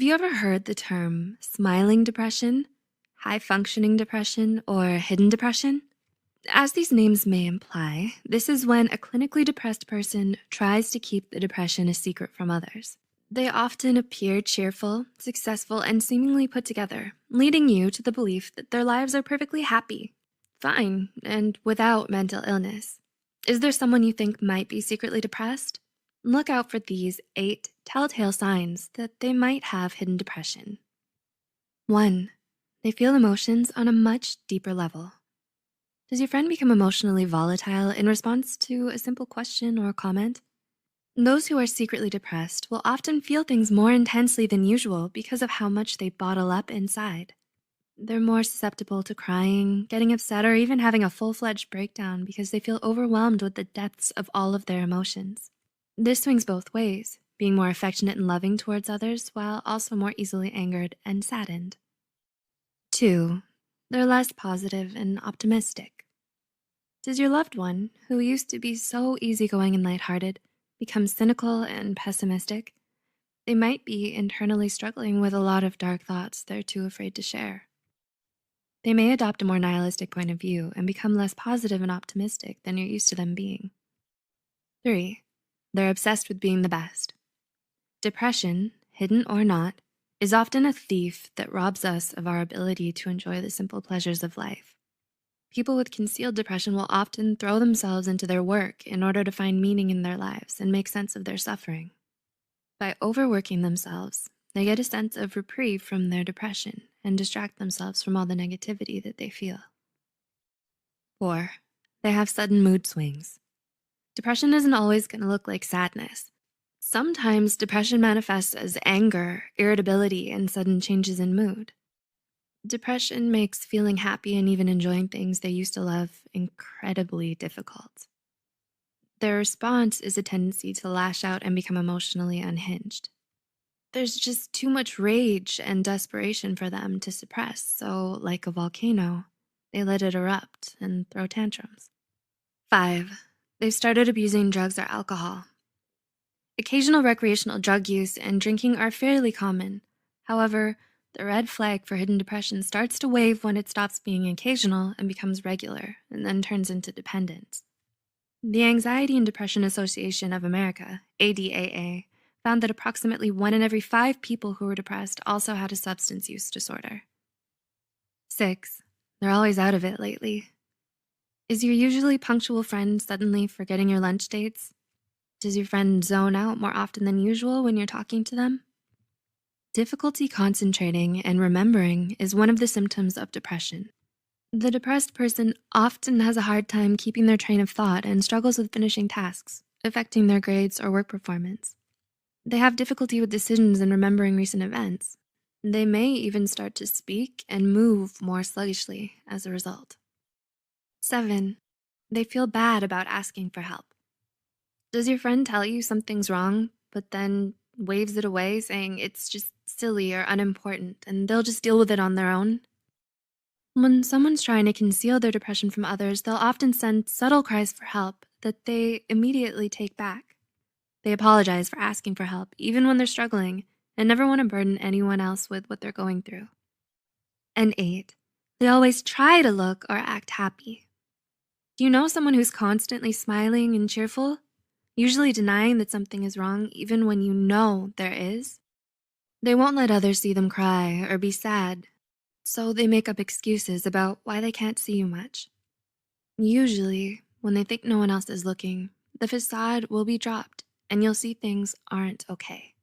you ever heard the term smiling depression, high functioning depression, or hidden depression? As these names may imply, this is when a clinically depressed person tries to keep the depression a secret from others. They often appear cheerful, successful, and seemingly put together, leading you to the belief that their lives are perfectly happy, fine, and without mental illness. Is there someone you think might be secretly depressed? Look out for these 8 telltale signs that they might have hidden depression. 1. They feel emotions on a much deeper level. Does your friend become emotionally volatile in response to a simple question or comment? Those who are secretly depressed will often feel things more intensely than usual because of how much they bottle up inside. They're more susceptible to crying, getting upset, or even having a full-fledged breakdown because they feel overwhelmed with the depths of all of their emotions. This swings both ways, being more affectionate and loving towards others while also more easily angered and saddened. 2. They're less positive and optimistic. Does your loved one, who used to be so easygoing and lighthearted, become cynical and pessimistic? They might be internally struggling with a lot of dark thoughts they're too afraid to share. They may adopt a more nihilistic point of view and become less positive and optimistic than you're used to them being. 3. They're obsessed with being the best. Depression, hidden or not, is often a thief that robs us of our ability to enjoy the simple pleasures of life. People with concealed depression will often throw themselves into their work in order to find meaning in their lives and make sense of their suffering. By overworking themselves, they get a sense of reprieve from their depression and distract themselves from all the negativity that they feel. 4. They have sudden mood swings. Depression isn't always going to look like sadness. Sometimes depression manifests as anger, irritability, and sudden changes in mood. Depression makes feeling happy and even enjoying things they used to love incredibly difficult. Their response is a tendency to lash out and become emotionally unhinged. There's just too much rage and desperation for them to suppress, so like a volcano, they let it erupt and throw tantrums. 5. They've started abusing drugs or alcohol. Occasional recreational drug use and drinking are fairly common. However, the red flag for hidden depression starts to wave when it stops being occasional and becomes regular, and then turns into dependence. The Anxiety and Depression Association of America, ADAA, found that approximately 1 in every 5 people who were depressed also had a substance use disorder. 6. They're always out of it lately. Is your usually punctual friend suddenly forgetting your lunch dates? Does your friend zone out more often than usual when you're talking to them? Difficulty concentrating and remembering is one of the symptoms of depression. The depressed person often has a hard time keeping their train of thought and struggles with finishing tasks, affecting their grades or work performance. They have difficulty with decisions and remembering recent events. They may even start to speak and move more sluggishly as a result. 7. They feel bad about asking for help. Does your friend tell you something's wrong, but then waves it away saying it's just silly or unimportant and they'll just deal with it on their own? When someone's trying to conceal their depression from others, they'll often send subtle cries for help that they immediately take back. They apologize for asking for help, even when they're struggling, and never want to burden anyone else with what they're going through. And 8. They always try to look or act happy. Do you know someone who's constantly smiling and cheerful, usually denying that something is wrong even when you know there is? They won't let others see them cry or be sad, so they make up excuses about why they can't see you much. Usually, when they think no one else is looking, the facade will be dropped and you'll see things aren't okay.